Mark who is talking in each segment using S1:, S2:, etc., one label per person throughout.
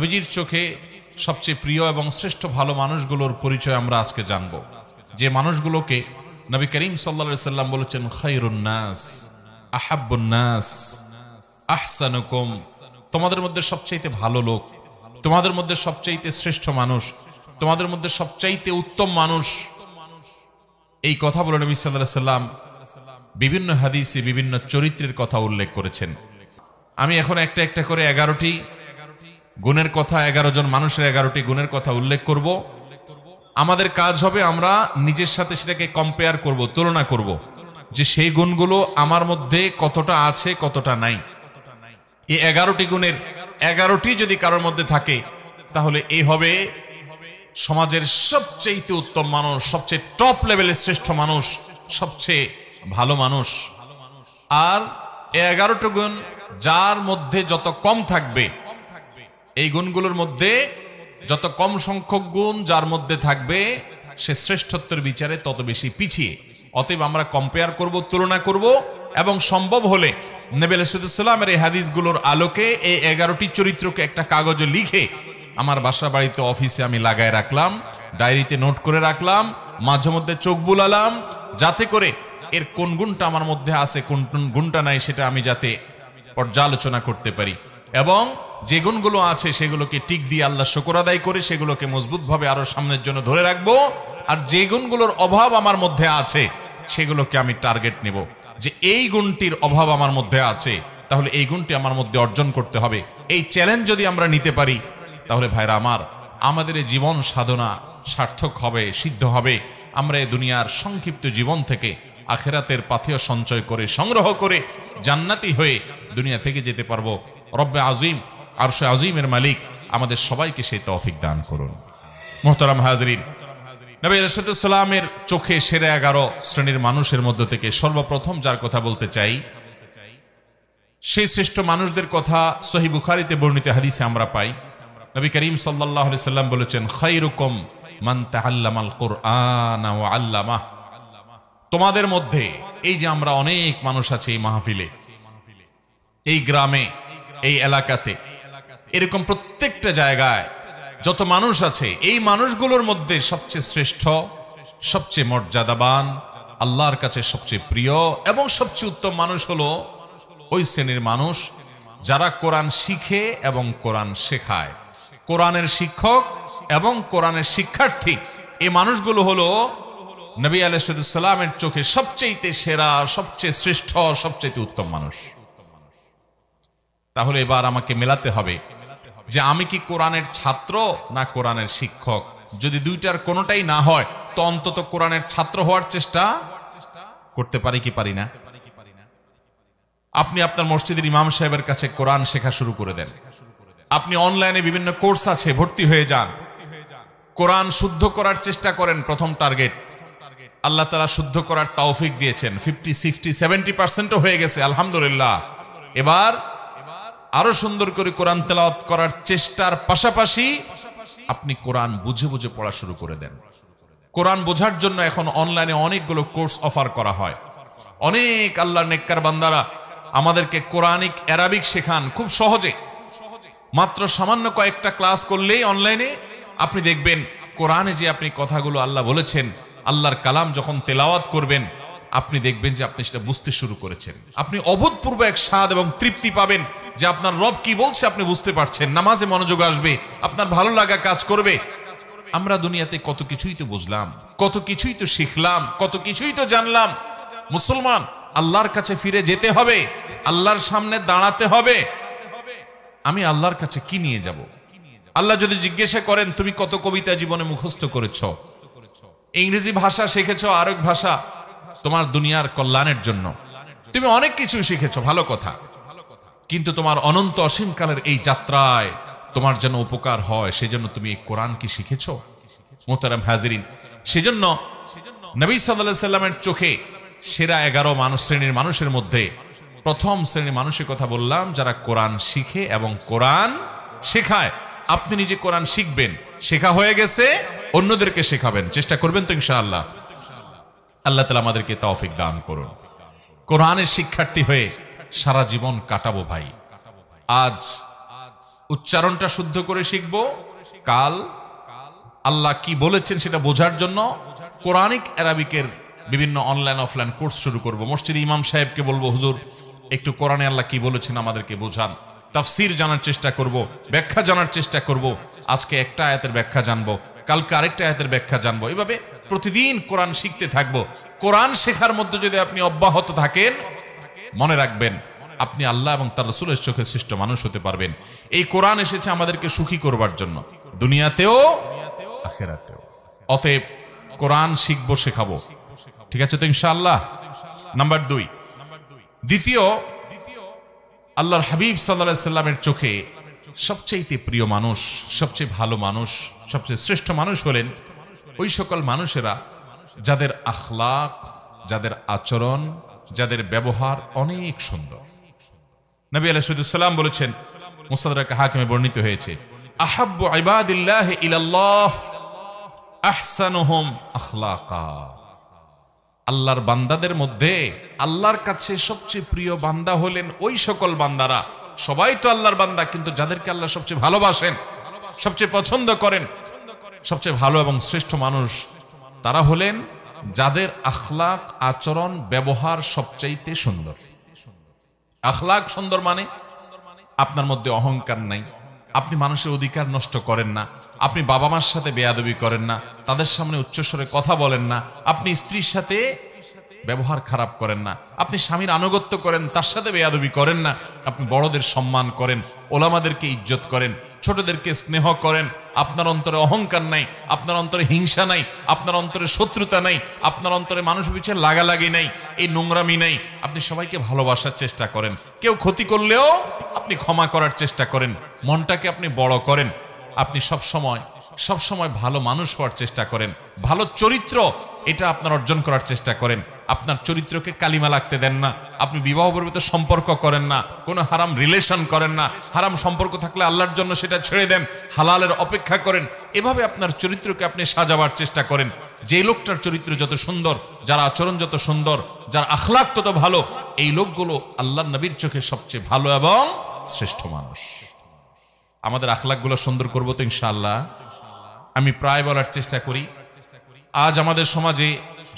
S1: নবীজির চোখে সবচেয়ে প্রিয় এবং শ্রেষ্ঠ ভালো মানুষগুলোর পরিচয় আমরা আজকে জানব, যে মানুষগুলোকে নবী করিম সাল্লাল্লাহু আলাইহি সাল্লাম বলেছেন খায়রুন নাস, আহাব্বুন নাস, আহসানুকুম, তোমাদের মধ্যে সবচাইতে ভালো লোক, তোমাদের মধ্যে সবচাইতে শ্রেষ্ঠ মানুষ, তোমাদের মধ্যে সবচাইতে উত্তম মানুষ। এই কথা বলে নবী সাল্লাল্লাহু আলাইহি সাল্লাম বিভিন্ন হাদিসে বিভিন্ন চরিত্রের কথা উল্লেখ করেছেন। আমি এখন একটা একটা করে 11টি গুণের কথা, 11 জন মানুষের 11টি গুণের কথা উল্লেখ করব। আমাদের কাজ হবে আমরা নিজের সাথে সেটাকে কম্পেয়ার করব, তুলনা করব, যে সেই গুণগুলো আমার মধ্যে কতটা আছে কতটা নাই। এই 11টি গুণের 11টি যদি কারোর মধ্যে থাকে তাহলে এই হবে সমাজের সবচেয়ে উত্তম মানুষ, সবচেয়ে টপ লেভেলের শ্রেষ্ঠ মানুষ, সবচেয়ে ভালো মানুষ। আর এই 11টি গুণ যার মধ্যে যত কম থাকবে, এই গুণগুলোর মধ্যে যত কম সংখ্যক গুণ যার মধ্যে থাকবে, সে শ্রেষ্ঠত্বের বিচারে তত বেশি পিছিয়ে। অতএব আমরা কম্পেয়ার করব, তুলনা করব, এবং সম্ভব হলে নবী আলাইহিস সালামের এই হাদিসগুলোর আলোকে এই 11টি চরিত্রকে একটা কাগজে লিখে আমার বাসা বাড়িতে অফিসে আমি লাগায় রাখলাম, ডায়েরিতে নোট করে রাখলাম, মাঝে মধ্যে চোখ বুলালাম, যাতে করে এর কোন গুণটা আমার মধ্যে আছে, কোন গুণটা নাই, সেটা আমি যাতে পর্যালোচনা করতে পারি, এবং যে গুণগুলো আছে সেগুলোকে টিক দিয়ে আল্লাহ শুকর আদায় করে সেগুলোকে মজবুতভাবে আরো সামনের জন্য ধরে রাখবো। আর যে গুণগুলোর অভাব আমার মধ্যে আছে সেগুলোকে আমি টার্গেট নেব, যে এই গুণটির অভাব আমার মধ্যে আছে, তাহলে এই গুণটি আমার মধ্যে অর্জন করতে হবে। এই চ্যালেঞ্জ যদি আমরা নিতে পারি তাহলে ভাইরা আমার, আমাদের এই জীবন সাধনা সার্থক হবে, সিদ্ধ হবে। আমরা এই দুনিয়ার সংক্ষিপ্ত জীবন থেকে আখিরাতের পাথেয় সঞ্চয় করে, সংগ্রহ করে জান্নাতি হয়ে দুনিয়া থেকে যেতে পারবো। রব্বে আজিম, আরশে আজিমের মালিক আমাদের সবাইকে সেই তৌফিক দান করুন। মুহতারাম হাজরিন, নবী রাসূলুল্লাহ সাল্লাল্লাহু আলাইহি ওয়াসাল্লামের চোখে সেরা 11 শ্রেণীর মানুষের মধ্য থেকে সর্বপ্রথম যার কথা বলতে চাই, সেই শ্রেষ্ঠ মানুষদের কথা সহিহ বুখারীতে বর্ণিত হাদিসে আমরা পাই। নবী করিম সাল্লাল্লাহু আলাইহি ওয়াসাল্লাম বলেছেন, খায়রুকুম মান তাআল্লামাল কুরআন ওয়া আল্লামাহ। তোমাদের মধ্যে, এই যে আমরা অনেক মানুষ আছি এই মাহফিলে, এই গ্রামে, এই এলাকাতে, এরকম প্রত্যেকটা জায়গায় যত মানুষ আছে, এই মানুষগুলোর মধ্যে সবচেয়ে শ্রেষ্ঠ, সবচেয়ে মর্যাদাবান, আল্লাহর কাছে সবচেয়ে প্রিয় এবং সবচেয়ে উত্তম মানুষ হলো ওই শ্রেণীর মানুষ যারা কোরআন শিখে এবং কোরআন শেখায়। কোরআনের শিক্ষক এবং কোরআনের শিক্ষার্থী, এই মানুষগুলো হলো নবী আলাইহিস সালামের চোখে সবচেয়ে সেরা, সবচেয়ে শ্রেষ্ঠ, সবচেয়ে উত্তম মানুষ। তাহলে এবার আমাকে মেলাতে হবে যে আমি কি কোরআনের ছাত্র না কোরআনের শিক্ষক। যদি দুইটার কোনোটাই না হয় তো অন্তত কোরআনের ছাত্র হওয়ার চেষ্টা করতে পারি কি পারি না? আপনি আপনার মসজিদের ইমাম সাহেবের কাছে কোরআন শেখা শুরু করে দেন। আপনি অনলাইনে বিভিন্ন কোর্স আছে, ভর্তি হয়ে যান। কোরআন শুদ্ধ করার চেষ্টা করেন। প্রথম টার্গেট, আল্লাহ তাআলা শুদ্ধ করার তৌফিক দিয়েছেন। 50, 60, 70% হয়ে গেছে, আলহামদুলিল্লাহ। এবার আরো সুন্দর করে কোরআন তেলাওয়াত করার চেষ্টার পাশাপাশি আপনি কোরআন বুঝে বুঝে পড়া শুরু করে দেন। কোরআন বোঝার জন্য এখন অনলাইনে অনেকগুলো কোর্স অফার করা হয়। অনেক আল্লাহর নেককার বান্দারা আমাদেরকে কোরআনিক অ্যারাবিক শেখান খুব সহজে। মাত্র সামান্য কয়েকটা ক্লাস করলেই অনলাইনে আপনি দেখবেন কোরআনে যে আপনি কথাগুলো আল্লাহ বলেছেন, আল্লাহর কালাম যখন তেলাওয়াত করবেন, আপনি দেখবেন যে আপনি সেটা বুঝতে শুরু করেছেন। আপনি অভূতপূর্ব এক স্বাদ এবং তৃপ্তি পাবেন যে আপনার রব কি বলছে আপনি বুঝতে পারছেন। নামাজে মনোযোগ আসবে, আপনার ভালো লাগা কাজ করবে। আমরা দুনিয়াতে কত কিছুই তো বুঝলাম, কত কিছুই তো শিখলাম, কত কিছুই তো জানলাম। মুসলমান, আল্লাহর কাছে ফিরে যেতে হবে, আল্লাহর সামনে দাঁড়াতে হবে। আমি আল্লাহর কাছে কি নিয়ে যাব? আল্লাহ যদি জিজ্ঞাসা করেন তুমি কত কবিতা জীবনে মুখস্থ করেছো, ইংরেজি ভাষা শিখেছো, আরেক ভাষা তোমার দুনিয়ার কল্যাণের জন্য, তুমি অনেক কিছু শিখেছো, ভালো কথা, কিন্তু তোমার অনন্ত অসীমকালের এই যাত্রায় তোমার যেন উপকার হয় সেজন্য তুমি এই কোরআন কি শিখেছো? মোহতারাম হাজিরিন, সেজন্য নবী সাল্লাল্লাহু আলাইহি সাল্লামের চোখে সেরা 11 শ্রেণীর মানুষের মধ্যে প্রথম শ্রেণীর মানুষের কথা বললাম, যারা কোরআন শিখে এবং কোরআন শেখায়। আপনি নিজে কোরআন শিখবেন, শেখা হয়ে গেছে, অন্যদেরকে শেখাবেন, চেষ্টা করবেন তো ইনশাআল্লাহ। আল্লাহ তাআলা আমাদেরকে তৌফিক দান করুন। কোরআনের শিক্ষার্থী হয়ে সারা জীবন কাটাবো ভাই। আজ উচ্চারণটা শুদ্ধ করে শিখব, কাল আল্লাহ কি বলেছেন সেটা বোঝার জন্য কোরআনিক আরবিকের বিভিন্ন অনলাইন অফলাইন কোর্স শুরু করব। মসজিদে ইমাম সাহেবকে বলবো, হুজুর একটু কোরআনে আল্লাহ কি বলেছেন আমাদেরকে বোঝান। তাফসীর জানার চেষ্টা করব, ব্যাখ্যা জানার চেষ্টা করব। আজকে একটা আয়াতের ব্যাখ্যা জানবো, কালকে আরেকটা আয়াতের ব্যাখ্যা জানবো। এভাবে প্রতিদিন কোরআন শিখতে থাকবো। কোরআন শেখার মধ্যে যদি আপনি অব্যাহত থাকেন, মনে রাখবেন আপনি আল্লাহ এবং তার রাসূলের চোখে শ্রেষ্ঠ মানুষ হতে পারবেন। এই কোরআন এসেছে আমাদেরকে সুখী করবার জন্য, দুনিয়াতেও আখিরাতেও। অতএব কোরআন শিখবো, শেখাবো। ঠিক আছে তো ইনশাআল্লাহ? নাম্বার 2, দ্বিতীয়, আল্লাহর হাবিব সাল্লাল্লাহু আলাইহি সাল্লামের চোখে সবচেয়ে প্রিয় মানুষ, সবচেয়ে ভালো মানুষ, সবচেয়ে শ্রেষ্ঠ মানুষ হলেন ওই সকল মানুষেরা যাদের আখলাক, যাদের আচরণ, যাদের ব্যবহার অনেক সুন্দর। নবী আলাইহিস সালাম বলেছেন, মুস্তাদরাক হাকিমে বর্ণিত হয়েছে, আহাব্বু ইবাদিল্লাহি ইলাল্লাহ আহসানুহুম আখলাকা। আল্লাহর বান্দাদের মধ্যে আল্লাহর কাছে সবচেয়ে প্রিয় বান্দা হলেন ওই সকল বান্দারা, সবাই তো আল্লাহর বান্দা, কিন্তু যাদেরকে আল্লাহ সবচেয়ে ভালোবাসেন, সবচেয়ে পছন্দ করেন, সবচেয়ে ভালো এবং শ্রেষ্ঠ মানুষ তারা হলেন যাদের আখলাক, আচরণ, ব্যবহার সবচাইতে সুন্দর। আখলাক সুন্দর মানে আপনার মধ্যে অহংকার নাই, আপনি মানুষের অধিকার নষ্ট করেন না, আপনি বাবা মার সাথে বেয়াদবি করেন না, তাদের সামনে উচ্চস্বরে কথা বলেন না, আপনি স্ত্রীর সাথে ব্যবহার খারাপ করেন না, আপনি স্বামীর আনুগত্য করেন, তার সাথে বেয়াদবি করেন না, আপনি বড়দের সম্মান করেন, ওলামাদেরকে ইজ্জত করেন, ছোটদেরকে স্নেহ করেন, আপনার অন্তরে অহংকার নাই, আপনার অন্তরে হিংসা নাই, আপনার অন্তরে শত্রুতা নাই, আপনার অন্তরে মানুষ পিছে লাগালাগি নাই, এই নোংরামি নাই, আপনি সবাইকে ভালোবাসার চেষ্টা করেন, কেউ ক্ষতি করলেও আপনি ক্ষমা করার চেষ্টা করেন, মনটাকে আপনি বড় করেন, আপনি সবসময় ভালো মানুষ হওয়ার চেষ্টা করেন, ভালো চরিত্র এটা আপনার অর্জন করার চেষ্টা করেন, আপনার চরিত্রকে কালিমা লাগতে দেন না, আপনি বিবাহ পর্বিত সম্পর্ক করেন না, কোনো হারাম রিলেশন করেন না, হারাম সম্পর্ক থাকলে আল্লাহর জন্য সেটা ছেড়ে দেন, হালালের অপেক্ষা করেন, এভাবে আপনার চরিত্রকে আপনি সাজাবার চেষ্টা করেন। যে লোকটার চরিত্র যত সুন্দর, যার আচরণ যত সুন্দর, যার আখলাক তত ভালো, এই লোকগুলো আল্লাহর নবীর চোখে সবচেয়ে ভালো এবং শ্রেষ্ঠ মানুষ। আমাদের আখলাকগুলো সুন্দর করবো তো ইনশাআল্লাহ। আমি প্রায় বলার চেষ্টা করি, আজ আমাদের সমাজে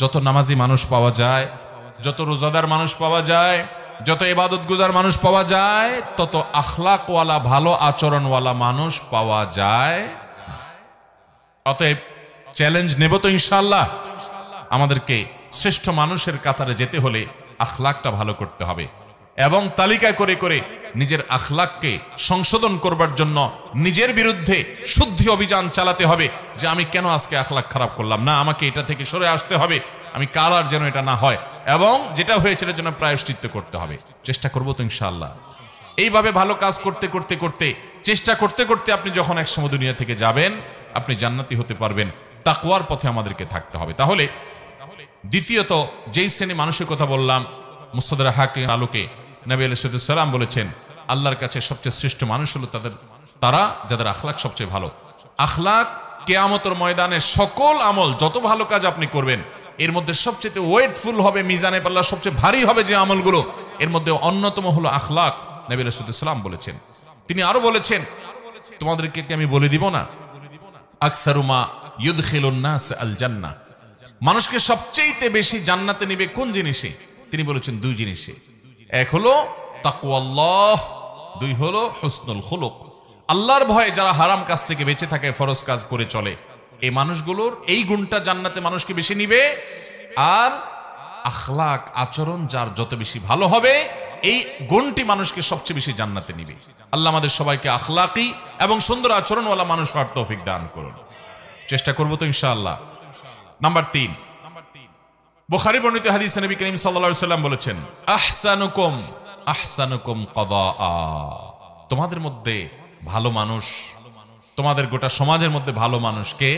S1: যত নামাজি মানুষ পাওয়া যায়, যত রোজাদার মানুষ পাওয়া যায়, যত ইবাদত গুজার মানুষ পাওয়া যায়, তত আখলাকওয়ালা, ভালো আচরণওয়ালা মানুষ পাওয়া যায়। অতএব চ্যালেঞ্জ নেব তো ইনশাআল্লাহ। আমাদেরকে শ্রেষ্ঠ মানুষের কাতারে যেতে হলে আখলাকটা ভালো করতে হবে এবং তালিকা করে করে নিজের আখলাককে সংশোধন করবার জন্য নিজের বিরুদ্ধে শুদ্ধি অভিযান চালাতে হবে যে আমি কেন আজকে আখলাক খারাপ করলাম, না আমাকে এটা থেকে সরে আসতে হবে, আমি কাল আর যেন এটা না হয়, এবং যেটা হয়েছে এর জন্য প্রায়শ্চিত্ত করতে হবে। চেষ্টা করবো তো ইনশাআল্লাহ। এইভাবে ভালো কাজ করতে করতে করতে, চেষ্টা করতে করতে আপনি যখন একসময় দুনিয়া থেকে যাবেন, আপনি জান্নাতি হতে পারবেন। তাকওয়ার পথে আমাদেরকে থাকতে হবে। তাহলে দ্বিতীয়ত যেই শ্রেণী মানুষের কথা বললাম, মুস্তাদরাক হাকিম আলোকে নবী আলাইহিস সালাম বলেছেন আল্লাহর কাছে সবচেয়ে শ্রেষ্ঠ মানুষ হলো তারা যাদের আখলাক সবচেয়ে ভালো। আখলাক কিয়ামতের ময়দানে সকল আমল, যত ভালো কাজ আপনি করবেন, এর মধ্যে সবচেয়ে ওয়েটফুল হবে, মিজানে পাল্লা সবচেয়ে ভারী হবে যে আমলগুলো, এর মধ্যে অন্যতম হলো আখলাক। নবী আলাইহিস সালাম বলেছেন। তিনি আরো বলেছেন, তোমাদেরকে কি আমি বলে দিব না, আকসারু মা ইউদখিলুন নাস আল জান্নাহ, মানুষকে সবচেয়ে বেশি জান্নাতে নেবে কোন জিনিসে? তিনি বলেছেন দুই জিনিসে, এক হলো তাকওয়াল্লাহ, দুই হলো হুসনুল খুলুক। আল্লাহর ভয়ে যারা হারাম কাজ থেকে বেঁচে থাকে, ফরজ কাজ করে চলে, এই মানুষগুলোর এই গুণটা জান্নাতে মানুষকে বেশি নিবে। আর আখলাক, আচরণ যার যত বেশি ভালো হবে, এই গুণটি মানুষকে সবচেয়ে বেশি জান্নাতে নিবে। আল্লাহ আমাদের সবাইকে আখলাকি এবং সুন্দর আচরণওয়ালা মানুষ হওয়ার তৌফিক দান করুন। চেষ্টা করবো তো ইনশাআল্লাহ। নাম্বার 3, বুখারী বর্ণিত হাদিসে নবী করিম সাল্লাল্লাহু আলাইহি ওয়াসাল্লাম বলেছেন, আহসানুকুম কদাআ, তোমাদের মধ্যে ভালো মানুষ, তোমাদের গোটা সমাজের মধ্যে ভালো মানুষ কে?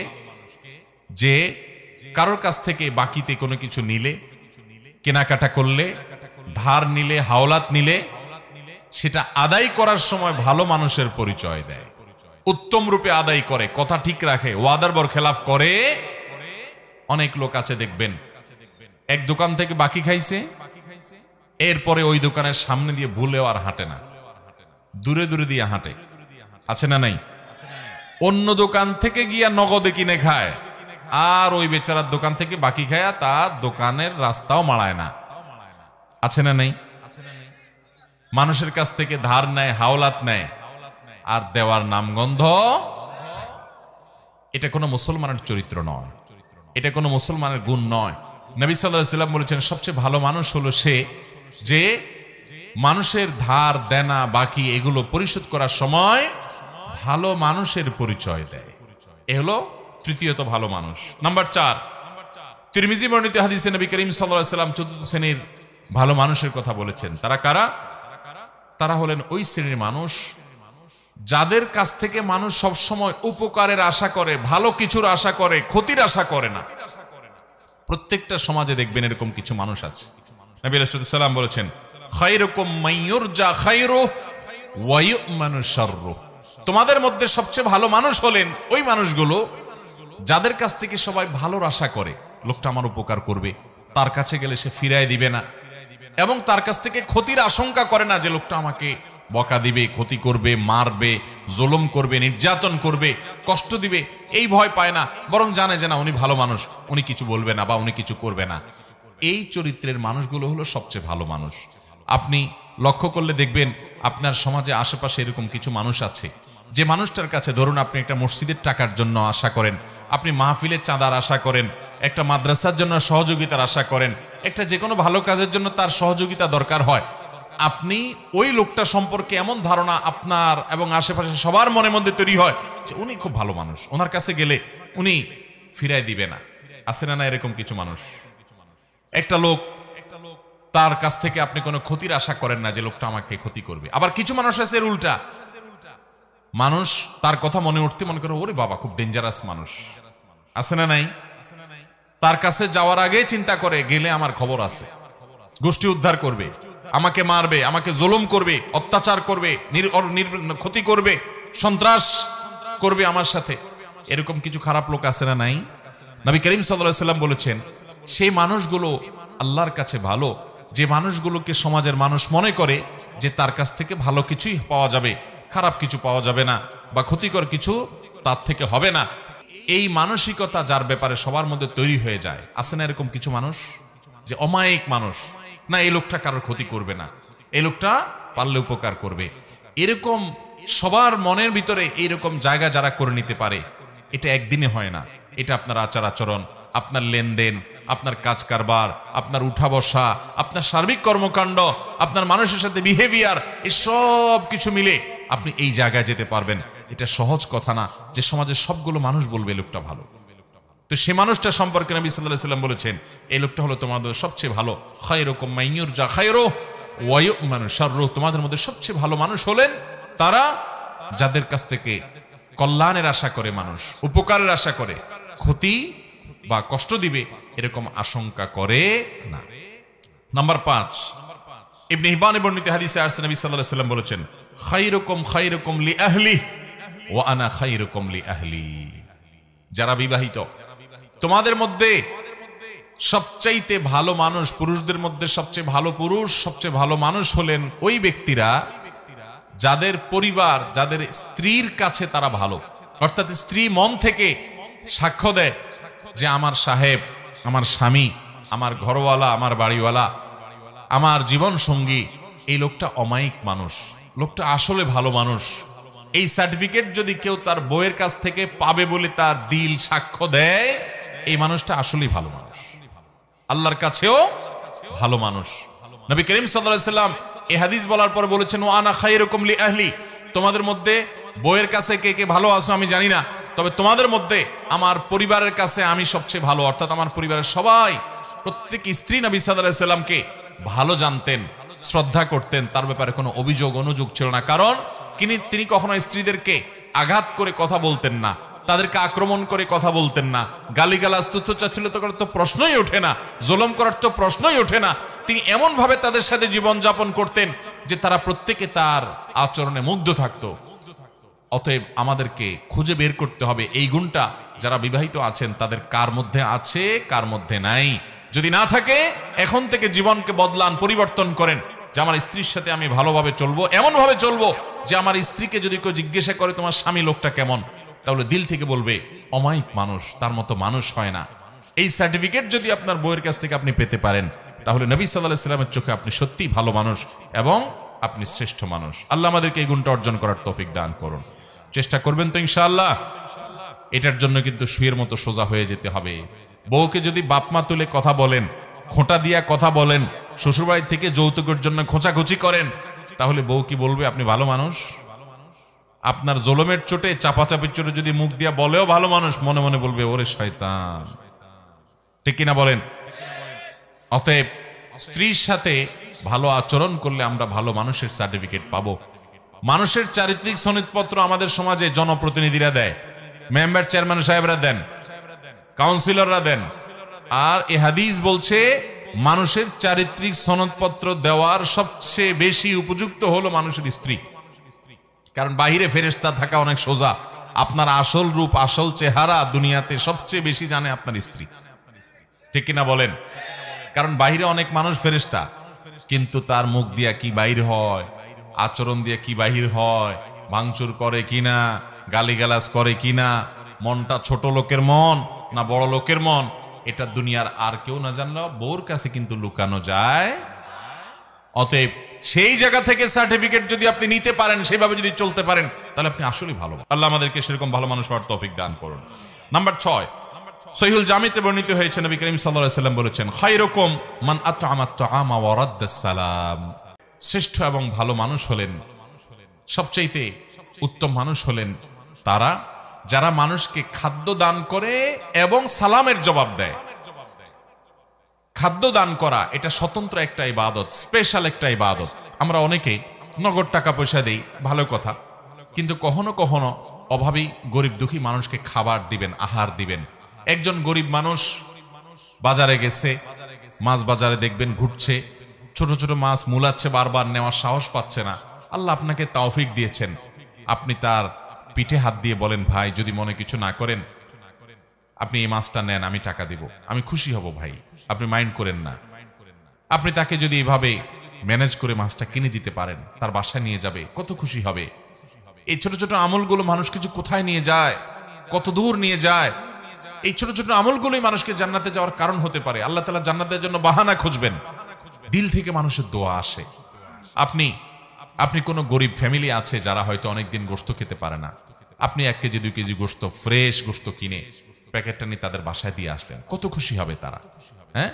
S1: যে কারোর কাছ থেকে বাকিতে কোনো কিছু নিলে, কেনাকাটা করলে, ধার নিলে, হাওলাত নিলে, সেটা আদায় করার সময় ভালো মানুষের পরিচয় দেয়, উত্তম রূপে আদায় করে, কথা ঠিক রাখে, ওয়াদার বরখেলাফ করে। অনেক লোক আছে দেখবেন, এক দোকান থেকে বাকি খাইছে, এরপরে ওই দোকানের সামনে দিয়ে ভুলেও আর হাঁটে না, দূরে দূরে দিয়ে হাঁটে। আছে না নাই? অন্য দোকান থেকে গিয়া নগদে কিনে খায়, আর ওই বেচারার দোকান থেকে বাকি খায়, তার দোকানের রাস্তাও মাড়ায় না। আছে না নাই? মানুষের কাছ থেকে ধার নেয়, হাওলাত নেয়, আর দেওয়ার নামগন্ধ। এটা কোনো মুসলমানের চরিত্র নয়, এটা কোনো মুসলমানের গুণ নয়। নবী সাল্লাল্লাহু আলাইহি ওয়াসাল্লাম বলেছেন, সবচেয়ে ভালো মানুষ হলো সে যে মানুষের ধার দেনা বাকি এগুলো পরিশোধ করার সময় ভালো মানুষের পরিচয় দেয়। এ হলো তৃতীয়ত ভালো মানুষ। নাম্বার 4, তিরমিজি বর্ণিত হাদিসে নবী করিম সাল্লাল্লাহু আলাইহি ওয়াসাল্লাম চতুর্থ শ্রেণীর ভালো মানুষের কথা বলেছেন। তারা কারা? তারা হলেন ওই শ্রেণীর মানুষ যাদের কাছ থেকে মানুষ সবসময় উপকারের আশা করে, ভালো কিছুর আশা করে, ক্ষতির আশা করে না। প্রত্যেকটা সমাজে দেখবেন এরকম কিছু মানুষ আছে। নবী আলাইহিস সালাম বলেছেন, খায়রুকুম মাইয়ুরজা খায়রুহু ওয়া ইউ'মানু শাররুহু। তোমাদের মধ্যে সবচেয়ে ভালো মানুষ হলেন ওই মানুষগুলো যাদের কাছ থেকে সবাই ভালোর আশা করে, লোকটা আমার উপকার করবে, তার কাছে গেলে সে ফিরায় দিবে না, এবং তার কাছ থেকে ক্ষতির আশঙ্কা করে না যে লোকটা আমাকে বকা দিবে, ক্ষতি করবে, মারবে, জুলুম করবে, নির্যাতন করবে, কষ্ট দিবে, এই ভয় পায় না, বরং জানে যে না উনি ভালো মানুষ, উনি কিছু বলবে না বা উনি কিছু করবে না। এই চরিত্রের মানুষগুলো হলো সবচেয়ে ভালো মানুষ। আপনি লক্ষ্য করলে দেখবেন আপনার সমাজে আশেপাশে এরকম কিছু মানুষ আছে যে মানুষটার কাছে, ধরুন আপনি একটা মসজিদের টাকার জন্য আশা করেন, আপনি মাহফিলের চাঁদার আশা করেন, একটা মাদ্রাসার জন্য সহযোগিতার আশা করেন, একটা যে কোনো ভালো কাজের জন্য তার সহযোগিতা দরকার হয়, আপনি ওই লোকটা সম্পর্কে এমন ধারণা আপনার এবং আশেপাশে সবার মনের মধ্যে তৈরি হয় যে উনি খুব ভালো মানুষ, ওনার কাছে গেলে উনি ফিরায় দিবে না। আছে না না এরকম কিছু মানুষ? একটা লোক, তার কাছ থেকে আপনি কোনো ক্ষতির আশা করেন না যে লোকটা আমাকে ক্ষতি করবে। আবার কিছু মানুষ আছে এর উল্টা, মানুষ তার কথা মনে উঠতে মনে করে ওরে বাবা খুব ডেঞ্জারাস মানুষ। আছে না নাই? তার কাছে যাওয়ার আগে চিন্তা করে গেলে আমার খবর আছে, গোষ্ঠী উদ্ধার করবে, আমাকে মারবে, আমাকে জুলুম করবে, অত্যাচার করবে, ক্ষতি করবে, সন্ত্রাস করবে আমার সাথে। এরকম কিছু খারাপ লোক আছে না নাই? নবী করিম সাল্লাল্লাহু আলাইহি ওয়াসাল্লাম বলেছেন, সেই মানুষগুলো আল্লাহর কাছে ভালো যে মানুষগুলোকে সমাজের মানুষ মনে করে যে তার কাছ থেকে ভালো কিছুই পাওয়া যাবে, খারাপ কিছু পাওয়া যাবে না, বা ক্ষতিকর কিছু তার থেকে হবে না। এই মানসিকতা যার ব্যাপারে সবার মধ্যে তৈরি হয়ে যায়। আছে না এরকম কিছু মানুষ যে অমায়িক মানুষ, না এই লোকটা কারোর ক্ষতি করবে না, এই লোকটা পারলে উপকার করবে। এরকম সবার মনের ভিতরে এইরকম জায়গা যারা করে নিতে পারে, এটা একদিনে হয় না। এটা আপনার আচার আচরণ, আপনার লেনদেন, আপনার কাজ কারবার, আপনার উঠা বসা, আপনার সার্বিক কর্মকাণ্ড, আপনার মানুষের সাথে বিহেভিয়ার, এই সব কিছু মিলে আপনি এই জায়গায় যেতে পারবেন। এটা সহজ কথা না যে সমাজের সবগুলো মানুষ বলবে এই লোকটা ভালো। তো সে মানুষটা সম্পর্কে নবী সাল্লাল্লাহু আলাইহি ওয়াসাল্লাম বলেছেন, এই লোকটা হলো তোমাদের সবচেয়ে ভালো। খায়রুকুম মাইয়ুরজা খায়রুহু ওয়া ইউ'মানু শাররুহু। তোমাদের মধ্যে সবচেয়ে ভালো মানুষ হলেন তারা যাদের কাছ থেকে কল্যাণের আশা করে, মানুষ উপকারের আশা করে, ক্ষতি বা কষ্ট দিবে এরকম আশঙ্কা করে না। নাম্বার 5, ইবনে হিব্বানের বর্ণিত হাদিসে আসছে নবী সাল্লাল্লাহু আলাইহি ওয়াসাল্লাম বলেছেন, খায়রুকুম খায়রুকুম লি আহলি ওয়া আনা খায়রুকুম লি আহলি। যারা বিবাহিত, তোমাদের মধ্যে সবচাইতে ভালো মানুষ, পুরুষদের মধ্যে সবচেয়ে ভালো পুরুষ, সবচেয়ে ভালো মানুষ হলেন ওই ব্যক্তিরা যাদের পরিবার, যাদের স্ত্রীর কাছে তারা ভালো। অর্থাৎ স্ত্রী মন থেকে সাক্ষ্য দেয় যে আমার সাহেব, আমার স্বামী, আমার ঘরওয়ালা, আমার বাড়িওয়ালা, আমার জীবন সঙ্গী, এই লোকটা অমায়িক মানুষ, লোকটা আসলে ভালো মানুষ। এই সার্টিফিকেট যদি কেউ তার বউয়ের কাছ থেকে পাবে বলে তার দিল সাক্ষ্য দেয়, এই মানুষটা আসলেই ভালো মানুষ, আল্লাহর কাছেও ভালো মানুষ। নবী করিম সাল্লাল্লাহু আলাইহি ওয়াসাল্লাম এই হাদিস বলার পর বলেছেন, ওয়া আনা খায়রুকুম লি আহলি। তোমাদের মধ্যে বউয়ের কাছে কে কে ভালো আছো আমি জানি না, তবে তোমাদের মধ্যে আমার পরিবারের কাছে আমি সবচেয়ে ভালো। অর্থাৎ আমার পরিবারের সবাই, প্রত্যেক স্ত্রী নবী সাল্লাল্লাহু আলাইহি ওয়াসাল্লামকে ভালো জানতেন, শ্রদ্ধা করতেন, তার ব্যাপারে কোনো অভিযোগ অনুযোগ ছিল না। কারণ তিনি কখনো স্ত্রীদেরকে আঘাত করে কথা বলতেন না, তাদেরকে আক্রমণ করে কথা বলতেন না, গালিগালাজ তুচ্ছতাচ্ছিল্য করার তো প্রশ্নই ওঠে না, জুলুম করার তো প্রশ্নই ওঠে না। তিনি এমন ভাবে তাদের সাথে জীবন যাপন করতেন যে তারা প্রত্যেকে তার আচরণে মুগ্ধ থাকতো। অতএব আমাদেরকে খুঁজে বের করতে হবে এই গুণটা যারা বিবাহিত আছেন তাদের কার মধ্যে আছে, কার মধ্যে নাই। যদি না থাকে, এখন থেকে জীবনকে বদলান, পরিবর্তন করেন। যে আমার স্ত্রীর সাথে আমি ভালোভাবে চলবো, এমনভাবে চলবো যে আমার স্ত্রীকে যদি কেউ জিজ্ঞাসা করে তোমার স্বামী লোকটা কেমন, তাহলে দিল থেকে বলবে অমায়িক মানুষ, তার মতো মানুষ হয় না। এই সার্টিফিকেট যদি আপনার বউয়ের কাছ থেকে আপনি পেতে পারেন, তাহলে নবী সাল্লাল্লাহু আলাইহি ওয়াসাল্লামের চোখে আপনি সত্যিই ভালো মানুষ এবং আপনি শ্রেষ্ঠ মানুষ। আল্লাহ আমাদেরকে এই গুণটা অর্জন করার তৌফিক দান করুন। চেষ্টা করবেন তো ইনশাআল্লাহ? এটার জন্য কিন্তু শুয়ের মতো সোজা হয়ে যেতে হবে। বউকে যদি বাপমা তুলে কথা বলেন, খোঁটা দিয়া কথা বলেন, শ্বশুরবাড়ি থেকে যৌতুকের জন্য খোঁচাখুচি করেন, তাহলে বউ কি বলবে আপনি ভালো মানুষ? আপনার জলমের চোটে, চাপাচাপির চোটে যদি মুখ দিয়া বলেও ভালো মানুষ, মনে মনে বলবে ওরে শয়তান। ঠিক কিনা বলেন? অতএব স্ত্রীর সাথে ভালো আচরণ করলে আমরা ভালো মানুষের সার্টিফিকেট পাবো। মানুষের চারিত্রিক সনদপত্র আমাদের সমাজে জনপ্রতিনিধিরা দেয়, মেম্বার চেয়ারম্যান সাহেবরা দেন, কাউন্সিলররা দেন। আর এ হাদিস বলছে মানুষের চারিত্রিক সনদপত্র দেওয়ার সবচেয়ে বেশি উপযুক্ত হলো মানুষের স্ত্রী। কারণ বাহিরে ফেরেশতা থাকা অনেক সোজা, আপনার আসল রূপ, আসল চেহারা দুনিয়াতে সবচেয়ে বেশি জানে আপনার স্ত্রী। ঠিক কিনা বলেন? কারণ বাহিরে অনেক মানুষ ফেরেশতা, কিন্তু তার মুখ দিয়া কি বাহির হয়, আচরণ দিয়ে কি বাহির হয়, ভাঙচুর করে কিনা, গালিগালাজ করে কিনা, মনটা ছোট লোকের মন না বড় লোকের মন, এটা দুনিয়ার আর কেউ না জানলেও বউর কাছে কিন্তু লুকানো যায়। অতএব সেই জায়গা থেকে সার্টিফিকেট যদি আপনি নিতে পারেন, সেভাবে যদি চলতে পারেন, তাহলে আপনি আসলেই ভালো। আল্লাহ আমাদেরকে সেরকম ভালো মানুষ হওয়ার তৌফিক দান করুন। নাম্বার 6, সহিহুল জামিতে বর্ণিত হয়েছে, নবী করিম সাল্লাল্লাহু আলাইহি ওয়াসাল্লাম বলেছেন, খায়রুকুম মান আত'আমা আত-তা'আমা ওয়া রাদ্দাস সালাম। শ্রেষ্ঠ এবং ভালো মানুষ হলেন, সবচাইতে উত্তম মানুষ হলেন তারা যারা মানুষকে খাদ্য দান করে এবং সালামের জবাব দেয়। খাদ্য দান করা এটা স্বতন্ত্র একটা ইবাদত, স্পেশাল একটা ইবাদত। আমরা অনেকে নগদ টাকা পয়সা দেই, ভালো কথা, কিন্তু কখনো কখনো অভাবী গরিব দুঃখী মানুষকে খাবার দিবেন, আহার দিবেন। একজন গরিব মানুষ বাজারে গেছে, মাছ বাজারে দেখবেন ঘুরছে, ছোট ছোট মাছ মুলাচ্ছে, বারবার নেওয়ার সাহস পাচ্ছে না। আল্লাহ আপনাকে তৌফিক দিয়েছেন, আপনি তার পিঠে হাত দিয়ে বলেন, ভাই যদি মনে কিছু না করেন আপনি এই মাছটা নেন, আমি টাকা দিব, আমি খুশি হব ভাই, আপনি মাইন্ড করেন না। আপনি তাকে যদি এভাবে ম্যানেজ করে মাছটা কিনে দিতে পারেন, তার বাসায় নিয়ে যাবে, কত খুশি হবে। এই ছোট ছোট আমলগুলো মানুষকে যে কোথায় নিয়ে যায়, কত দূর নিয়ে যায়। এই ছোট ছোট আমলগুলোই মানুষকে জান্নাতে যাওয়ার কারণ হতে পারে। আল্লাহ তাআলা জান্নাতের জন্য বাহানা খুঁজবেন, দিল থেকে মানুষের দোয়া আসে। আপনি কোনো গরিব ফ্যামিলি আছে যারা হয়তো অনেকদিন গোশত খেতে পারে না, আপনি 1 কেজি 2 কেজি গোশত, ফ্রেশ গোশত কিনে প্যাকেটটা নিয়ে তাদের বাসায় দিয়ে আসলেন, কত খুশি হবে তারা। হ্যাঁ,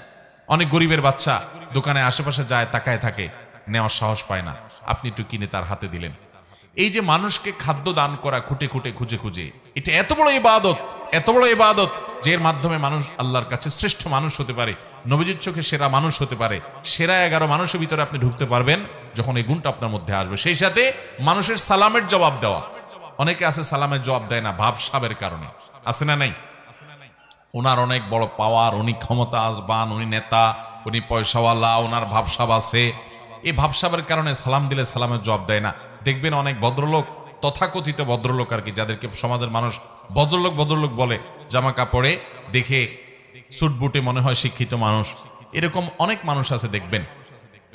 S1: অনেক গরিবের বাচ্চা দোকানে আশেপাশে যায়, তাকায় থাকে, নেওয়ার সাহস পায় না, আপনি একটু কিনে তার হাতে দিলেন। এই যে মানুষকে খাদ্য দান করা, খুঁটে খুঁটে খুঁজে খুঁজে, এটা এত বড় ইবাদত, এত বড় ইবাদত, যে এর মাধ্যমে মানুষ আল্লাহর কাছে শ্রেষ্ঠ মানুষ হতে পারে, নবীজির চোখে সেরা মানুষ হতে পারে। সেরা 11 মানুষের ভিতরে আপনি ঢুকতে পারবেন যখন এই গুণটা আপনার মধ্যে আসবে। সেই সাথে মানুষের সালামের জবাব দেওয়া। অনেকে আছে সালামের জবাব দেয় না ভাবসাবের কারণে, আছে না নাই? ওনার অনেক বড় পাওয়ার, উনি ক্ষমতাবান, উনি নেতা, উনি পয়সাওয়ালা, ওনার ভাবসাব আছে, এই ভাবসাবের কারণে সালাম দিলে সালামের জবাব দেয় না। দেখবেন অনেক ভদ্রলোক, তথাকথিত ভদ্রলোক আর কি, যাদেরকে সমাজের মানুষ ভদ্রলোক ভদ্রলোক বলে, জামা কাপড়ে দেখে সুট বুটে মনে হয় শিক্ষিত মানুষ, এরকম অনেক মানুষ আছে দেখবেন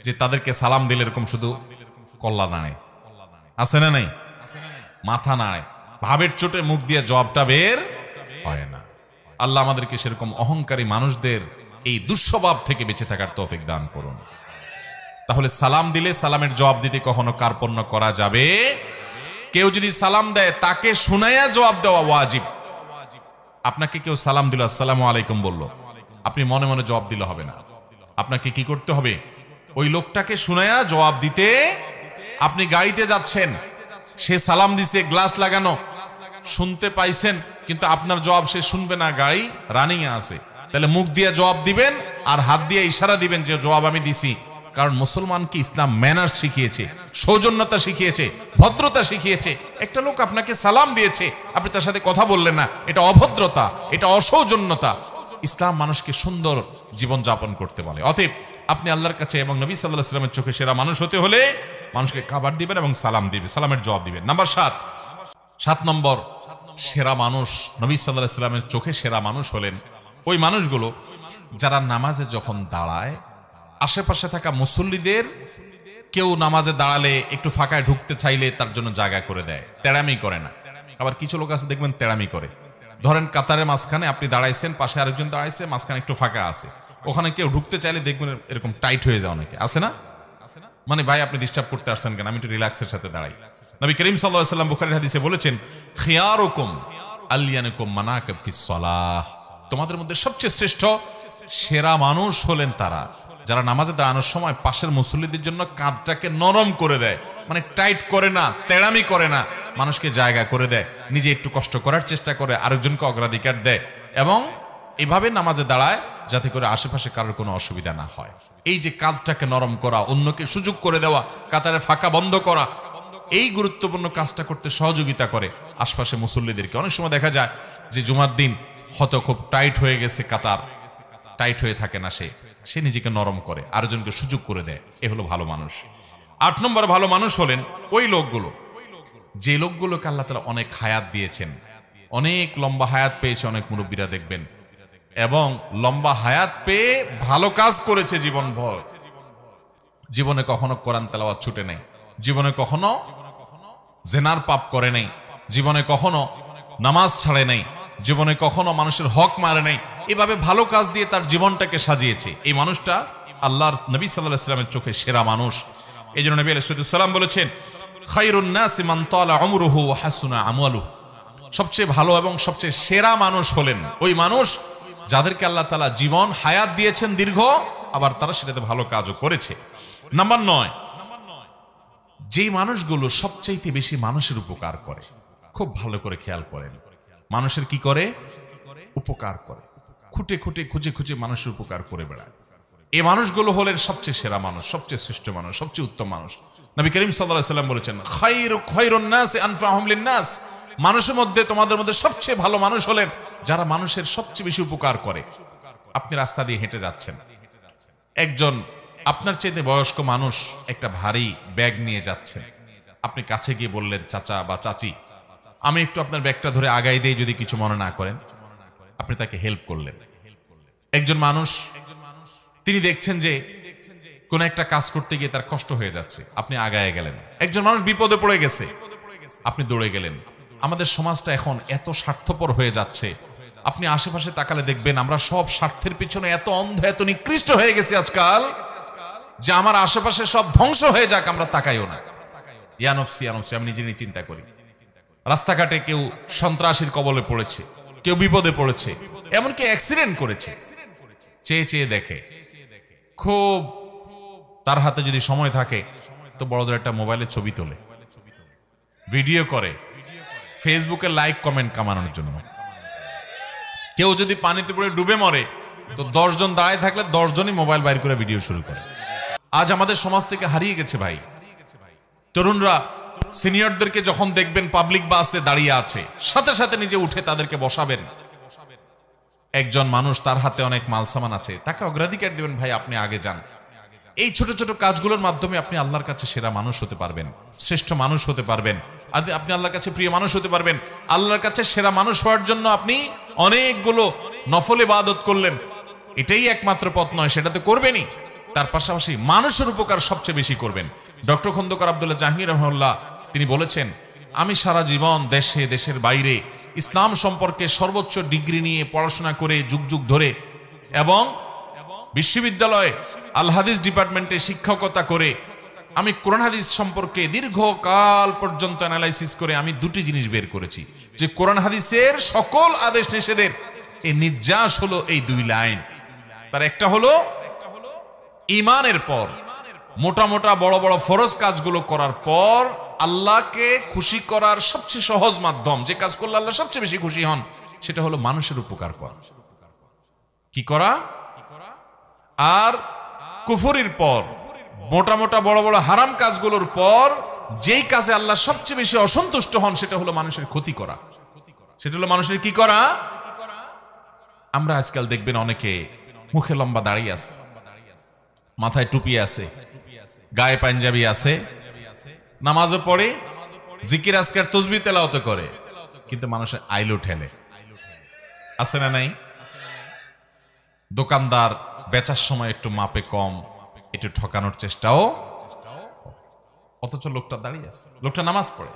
S1: যে তাদেরকে সালাম দিলে এরকম শুধু কল্লা নাড়ে, আছে না নাই? মাথা নাড়ে, ভাবের চোটে মুখ দিয়ে জবাবটা বের হয় না। আল্লাহ আমাদেরকে সেরকম অহংকারী মানুষদের এই দুঃস্বভাব থেকে বেঁচে থাকার তৌফিক দান করুন। তাহলে সালাম দিলে সালামের জবাব দিতে কখনো কার্পণ্য করা যাবে? কেউ যদি সালাম দেয় তাকে শুনাইয়া জবাব দেওয়া ওয়াজিব। আপনাকে কেউ সালাম দিল, আসসালামু আলাইকুম বলল, আপনি মনে মনে জবাব দিলে হবে না। আপনাকে কি করতে হবে? ওই লোকটাকে শুনাইয়া জবাব দিতে। আপনি গাড়িতে যাচ্ছেন, সে সালাম দিছে, গ্লাস লাগানো, শুনতে পাইছেন, কিন্তু আপনার জবাব সে শুনবে না, গাড়ি রানিং এ আছে, তাহলে মুখ দিয়ে জবাব দিবেন আর হাত দিয়ে ইশারা দিবেন যে জবাব আমি দিছি। কারণ মুসলমানকে ইসলাম ম্যানার্স শিখিয়েছে, সৌজন্যতা শিখিয়েছে, ভদ্রতা শিখিয়েছে। একটা লোক আপনাকে সালাম দিয়েছে, আপনি তার সাথে কথা বললেন না, এটা অভদ্রতা, এটা অসৌজন্যতা। ইসলাম মানুষকে সুন্দর জীবন যাপন করতে বলে। অতএব আপনি আল্লাহর কাছে এবং নবী সাল্লাল্লাহু আলাইহি ওয়াসাল্লামের চোখে সেরা মানুষ হতে হলে মানুষকে খাবার দিবেন এবং সালাম দিবেন, সালামের জবাব দিবেন। নাম্বার 7 নম্বর সেরা মানুষ, নবী সাল্লাল্লাহু আলাইহি ওয়াসাল্লামের চোখে সেরা মানুষ হলেন ওই মানুষগুলো যারা নামাজে যখন দাঁড়ায় আশেপাশে থাকা মুসল্লিদের কেউ নামাজে দাঁড়ালে একটু ফাঁকায় ঢুকতে চাইলে তার জন্য জায়গা করে দেয়, তেড়ামি করে না। আবার কিছু লোক আছে দেখবেন তেড়ামি করে। ধরেন কাতারের মাঝখানে আপনি দাঁড়াইছেন, পাশে আরেকজন দাঁড়াইছে, মাঝখানে একটু ফাঁকা আছে, ওখানে কেউ ঢুকতে চাইলে দেখবেন এরকম টাইট হয়ে যায়, অনেকে আছে না, মানে ভাই আপনি ডিস্টার্ব করতে আসছেন কেন, আমি একটু রিল্যাক্সের সাথে দাঁড়াই। নবী করিম সাল্লাল্লাহু আলাইহি ওয়াসাল্লাম বুখারীর হাদিসে বলেছেন, খিয়ারুকুম আলিয়ানুকুম মানাকিব ফিস সালাহ, তোমাদের মধ্যে সবচেয়ে শ্রেষ্ঠ সেরা মানুষ হলেন তারা যারা নামাজে দাঁড়ানোর সময় পাশের মুসল্লিদের জন্য কাঁধটাকে নরম করে দেয়, মানে টাইট করে না, তেড়ামি করে না, মানুষকে জায়গা করে দেয়, নিজে একটু কষ্ট করার চেষ্টা করে, আরেকজনকে অগ্রাধিকার দেয়, এবং এভাবে নামাজে দাঁড়ায় যাতে করে আশেপাশে কারোর কোনো অসুবিধা না হয়। এই যে কাঁধটাকে নরম করা, অন্যকে সুযোগ করে দেওয়া, কাতারে ফাঁকা বন্ধ করা, এই গুরুত্বপূর্ণ কাজটা করতে সহযোগিতা করে আশপাশে মুসল্লিদেরকে। অনেক সময় দেখা যায় যে জুমার দিন হয়তো খুব টাইট হয়ে গেছে, কাতার টাইট হয়ে থাকে না, সে নিজেকে নরম করে, আরেকজনকে সুযোগ করে দেয়, এ হলো ভালো মানুষ। 8 নম্বর ভালো মানুষ হলেন ওই লোকগুলো, যে লোকগুলোকে আল্লাহ তাআলা অনেক হায়াত দিয়েছেন, অনেক লম্বা হায়াত পেয়েছে অনেক মুরব্বীরা দেখবেন, এবং লম্বা হায়াত পেয়ে ভালো কাজ করেছে জীবনভর, জীবনে কখনো কোরআন তেলাওয়াত ছুটে নাই, জীবনে কখনো জেনার পাপ করে নাই, জীবনে কখনো নামাজ ছাড়ে নাই, জীবনে কখনো মানুষের হক মারে নাই, এভাবে ভালো কাজ দিয়ে তার জীবনটাকে সাজিয়েছে। এই মানুষটা আল্লাহর নবী সাল্লাল্লাহু আলাইহি ওয়াসাল্লামের চোখে সেরা মানুষ। এই জন্য নবী আলাইহিস সালাম বলেছেন, খায়রুন নাসি মান তালা উমরুহু ওয়া হাসুনা আমালুহু, সবচেয়ে ভালো এবং সবচেয়ে সেরা মানুষ হলেন ওই মানুষ যাদেরকে আল্লাহ তাআলা জীবন হায়াত দিয়েছেন দীর্ঘ, আবার তারা সেটাতে ভালো কাজও করেছে। নাম্বার 9, যেই মানুষগুলো সবচাইতে বেশি মানুষের উপকার করে, খুব ভালো করে খেয়াল করেন, মানুষের কি করে? উপকার করে, খুঁটে খুঁটে খুঁজে খুঁজে মানুষের উপকার করে বেড়ায়। এই মানুষগুলো হলেন সবচেয়ে সেরা মানুষ, সবচেয়ে শ্রেষ্ঠ মানুষ, সবচেয়ে উত্তম মানুষ। নবী করিম সাল্লাল্লাহু আলাইহি ওয়াসাল্লাম বলেছেন, খায়রুন নাসি আনফাহুম লিন-নাস, মানুষের মধ্যে তোমাদের মধ্যে সবচেয়ে ভালো মানুষ হলেন যারা মানুষের সবচেয়ে বেশি উপকার করে। আপনি রাস্তা দিয়ে হেঁটে যাচ্ছেন, একজন আপনার চাইতে বয়স্ক মানুষ একটা ভারী ব্যাগ নিয়ে যাচ্ছেন, আপনি কাছে গিয়ে বললেন, চাচা বা চাচি আমি একটু আপনার ব্যাগটা ধরে আগাই দেই যদি কিছু মনে না করেন, আপনি তাকে হেল্প করলেন। একজন মানুষ তিনি দেখছেন যে কোন একটা কাজ করতে গিয়ে তার কষ্ট হয়ে যাচ্ছে, আপনি আগায় গেলেন। একজন মানুষ বিপদে পড়ে গেছে, আপনি দৌড়ে গেলেন। আমাদের সমাজটা এখন এত স্বার্থপর হয়ে যাচ্ছে, আপনি আশেপাশে তাকালে দেখবেন আমরা সব স্বার্থের পিছনে এত অন্ধ, এত নিকৃষ্ট হয়ে গেছি আজকাল, যে আমার আশেপাশে সব ধ্বংস হয়ে যাক আমরা তাকাইও না। ইয়ানফসি ইয়ানফসি, আমি নিজে নিজে চিন্তা করি। রাস্তাঘাটে কেউ সন্ত্রাসীর কবলে পড়েছে, কেউ বিপদে পড়েছে, এমনকি অ্যাক্সিডেন্ট করেছে, চেয়ে চেয়ে দেখে। খুব তার হাতে যদি সময় থাকে তো বড় একটা মোবাইলে ছবি তোলে, ভিডিও করে, ফেসবুকে লাইক কমেন্ট কামানোর জন্য। কেউ যদি পানিতে পড়ে ডুবে মরে তো 10 জন দাঁড়ায় থাকলে 10 জনই মোবাইল বাইর করে ভিডিও শুরু করে। আজ আমাদের সমাজ থেকে হারিয়ে গেছে ভাই। তরুণরা সিনিয়রদেরকে যখন দেখবেন পাবলিক বাসে দাঁড়িয়ে আছে, সাথে সাথে নিজে উঠে তাদেরকে বসাবেন। একজন মানুষ তার হাতে অনেক মাল সামান আছে, তাকে অগ্রাধিকার দিবেন, ভাই আপনি আগে যান। এই ছোট ছোট কাজগুলোর মাধ্যমে আপনি আল্লাহর কাছে সেরা মানুষ হতে পারবেন, শ্রেষ্ঠ মানুষ হতে পারবেন, আপনি আল্লাহর কাছে প্রিয় মানুষ হতে পারবেন। আল্লাহর কাছে সেরা মানুষ হওয়ার জন্য আপনি অনেকগুলো নফল ইবাদত করলেন, এটাই একমাত্র পথ নয়, সেটা তো করবেনই, তার পাশাপাশি মানুষের উপকার সবচেয়ে বেশি করবেন। ডক্টর খন্দকার আব্দুল্লাহ জাহাঙ্গীর রাহিমাহুল্লাহ তিনি বলেছেন, আমি সারা জীবন দেশে দেশের বাইরে ইসলাম সম্পর্কে সর্বোচ্চ ডিগ্রি নিয়ে পড়াশোনা করে যুগ যুগ ধরে, এবং বিশ্ববিদ্যালয়ে আল হাদিস ডিপার্টমেন্টে শিক্ষকতা করে আমি কোরআন হাদিস সম্পর্কে দীর্ঘকাল পর্যন্ত অ্যানালাইসিস করে আমি দুটি জিনিস বের করেছি, যে কোরআন হাদিসের সকল আদেশ নিষেধের এই নির্যাস হলো এই 2 লাইন। তার একটা হলো ঈমানের পর মোটা মোটা বড় বড় ফরজ কাজগুলো করার পর আল্লাহকে খুশি করার সবচেয়ে সহজ মাধ্যম, যে কাজ করলে আল্লাহ সবচেয়ে বেশি খুশি হন, সেটা হলো মানুষের উপকার করা। কি করা? আর কুফরির পর মোটা মোটা বড় বড় হারাম কাজগুলোর পর যেই কাজে আল্লাহ সবচেয়ে বেশি অসন্তুষ্ট হন, সেটা হলো মানুষের ক্ষতি করা। সেটা হলো মানুষের কি করা? আমরা আজকাল দেখবেন অনেকে মুখে লম্বা দাড়ি আছে, মাথায় টুপি আছে, গায়ে পাঞ্জাবি আছে, নামাজও পড়ে, জিকির আজকার তসবিহ তেলাওয়াত করে, কিন্তু মানুষের আইলো ঠেলে। আছে না নাই? দোকানদার বেচার সময় একটু মাপে কম, একটু ঠকানোর চেষ্টাও অথচ লোকটা দাঁড়িয়ে আছে, লোকটা নামাজ পড়ে,